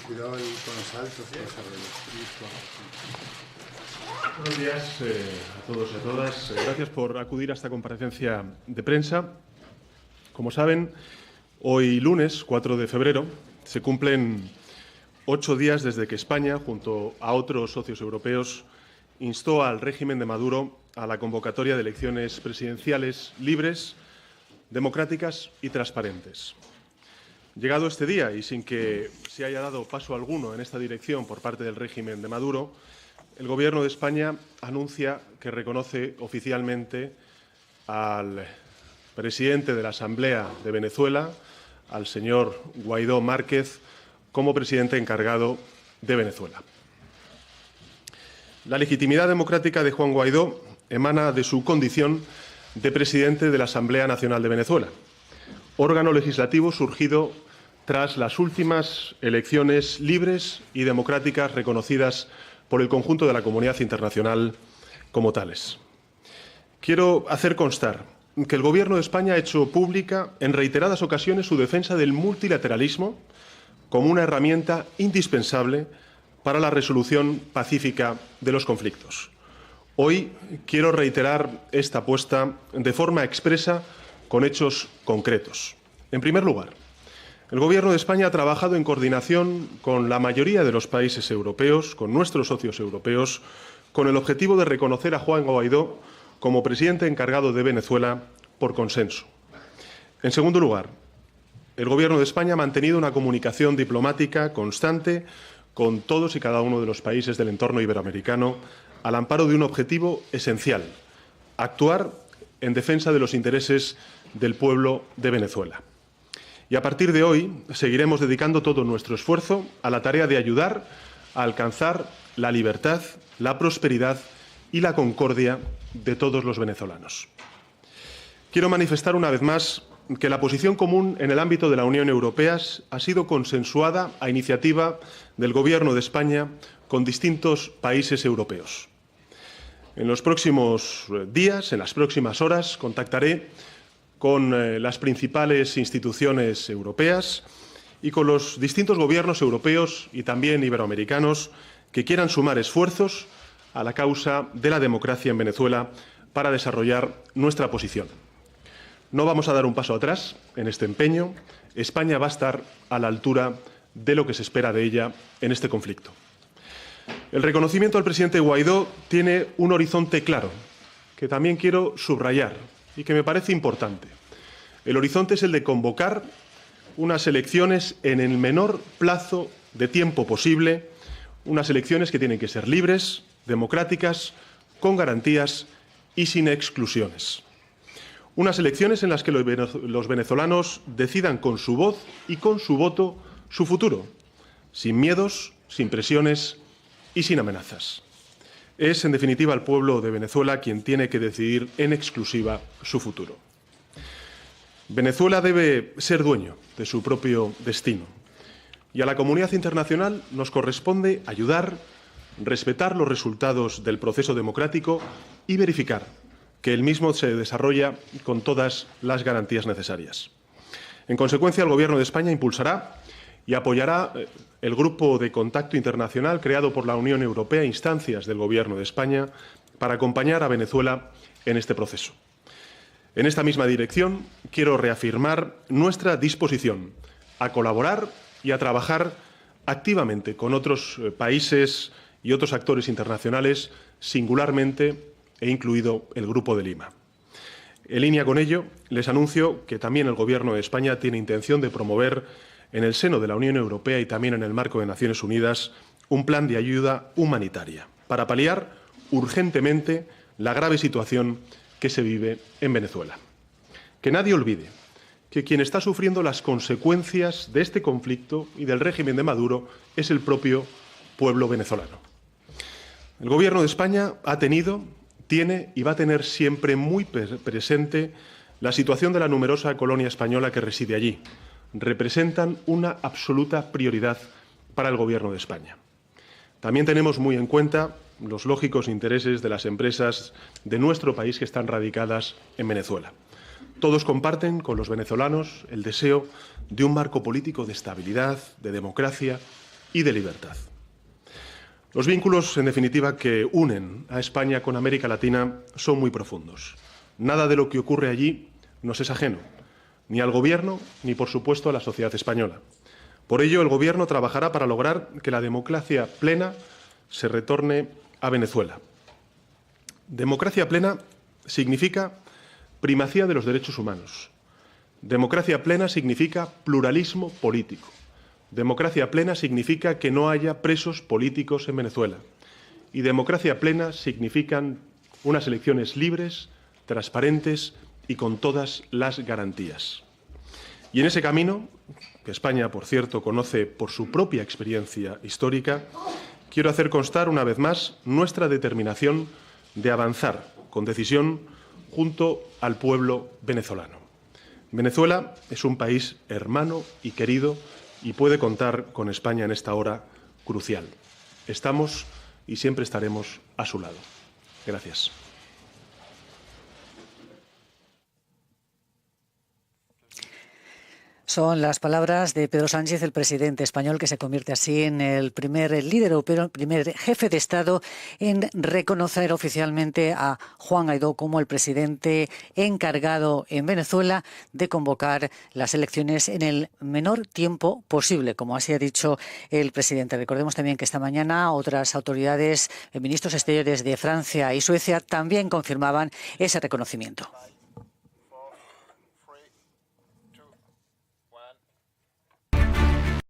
Cuidado con los saltos. Buenos días a todos y a todas. Gracias por acudir a esta comparecencia de prensa. Como saben, hoy lunes 4 de febrero se cumplen 8 días desde que España, junto a otros socios europeos, instó al régimen de Maduro a la convocatoria de elecciones presidenciales libres, democráticas y transparentes. Llegado este día y sin que se haya dado paso alguno en esta dirección por parte del régimen de Maduro, el Gobierno de España anuncia que reconoce oficialmente al presidente de la Asamblea de Venezuela, al señor Guaidó Márquez, como presidente encargado de Venezuela. La legitimidad democrática de Juan Guaidó emana de su condición de presidente de la Asamblea Nacional de Venezuela, órgano legislativo surgido tras las últimas elecciones libres y democráticas reconocidas por el conjunto de la comunidad internacional como tales. Quiero hacer constar que el Gobierno de España ha hecho pública en reiteradas ocasiones su defensa del multilateralismo como una herramienta indispensable para la resolución pacífica de los conflictos. Hoy quiero reiterar esta apuesta de forma expresa con hechos concretos. En primer lugar, el Gobierno de España ha trabajado en coordinación con la mayoría de los países europeos, con nuestros socios europeos, con el objetivo de reconocer a Juan Guaidó como presidente encargado de Venezuela por consenso. En segundo lugar, el Gobierno de España ha mantenido una comunicación diplomática constante con todos y cada uno de los países del entorno iberoamericano al amparo de un objetivo esencial: actuar en defensa de los intereses del pueblo de Venezuela. Y a partir de hoy seguiremos dedicando todo nuestro esfuerzo a la tarea de ayudar a alcanzar la libertad, la prosperidad y la concordia de todos los venezolanos. Quiero manifestar una vez más que la posición común en el ámbito de la Unión Europea ha sido consensuada a iniciativa del Gobierno de España con distintos países europeos. En los próximos días, en las próximas horas, contactaré con las principales instituciones europeas y con los distintos gobiernos europeos y también iberoamericanos que quieran sumar esfuerzos a la causa de la democracia en Venezuela para desarrollar nuestra posición. No vamos a dar un paso atrás en este empeño. España va a estar a la altura de lo que se espera de ella en este conflicto. El reconocimiento al presidente Guaidó tiene un horizonte claro, que también quiero subrayar y que me parece importante. El horizonte es el de convocar unas elecciones en el menor plazo de tiempo posible, unas elecciones que tienen que ser libres, democráticas, con garantías y sin exclusiones. Unas elecciones en las que los venezolanos decidan con su voz y con su voto su futuro, sin miedos, sin presiones y sin amenazas. Es, en definitiva, el pueblo de Venezuela quien tiene que decidir en exclusiva su futuro. Venezuela debe ser dueño de su propio destino y a la comunidad internacional nos corresponde ayudar, respetar los resultados del proceso democrático y verificar que el mismo se desarrolla con todas las garantías necesarias. En consecuencia, el Gobierno de España impulsará y apoyará el Grupo de Contacto Internacional creado por la Unión Europea a instancias del Gobierno de España para acompañar a Venezuela en este proceso. En esta misma dirección, quiero reafirmar nuestra disposición a colaborar y a trabajar activamente con otros países y otros actores internacionales, singularmente e incluido el Grupo de Lima. En línea con ello, les anuncio que también el Gobierno de España tiene intención de promover en el seno de la Unión Europea y también en el marco de Naciones Unidas un plan de ayuda humanitaria para paliar urgentemente la grave situación que se vive en Venezuela. Que nadie olvide que quien está sufriendo las consecuencias de este conflicto y del régimen de Maduro es el propio pueblo venezolano. El Gobierno de España ha tenido, tiene y va a tener siempre muy presente la situación de la numerosa colonia española que reside allí. Representan una absoluta prioridad para el Gobierno de España. También tenemos muy en cuenta los lógicos intereses de las empresas de nuestro país que están radicadas en Venezuela. Todos comparten con los venezolanos el deseo de un marco político de estabilidad, de democracia y de libertad. Los vínculos, en definitiva, que unen a España con América Latina son muy profundos. Nada de lo que ocurre allí nos es ajeno, ni al Gobierno ni, por supuesto, a la sociedad española. Por ello, el Gobierno trabajará para lograr que la democracia plena se retorne a Venezuela. Democracia plena significa primacía de los derechos humanos. Democracia plena significa pluralismo político. Democracia plena significa que no haya presos políticos en Venezuela. Y democracia plena significan unas elecciones libres, transparentes y con todas las garantías. Y en ese camino, que España, por cierto, conoce por su propia experiencia histórica, quiero hacer constar una vez más nuestra determinación de avanzar con decisión junto al pueblo venezolano. Venezuela es un país hermano y querido y puede contar con España en esta hora crucial. Estamos y siempre estaremos a su lado. Gracias. Son las palabras de Pedro Sánchez, el presidente español, que se convierte así en el primer líder europeo, el primer jefe de Estado en reconocer oficialmente a Juan Guaidó como el presidente encargado en Venezuela de convocar las elecciones en el menor tiempo posible, como así ha dicho el presidente. Recordemos también que esta mañana otras autoridades, ministros exteriores de Francia y Suecia, también confirmaban ese reconocimiento.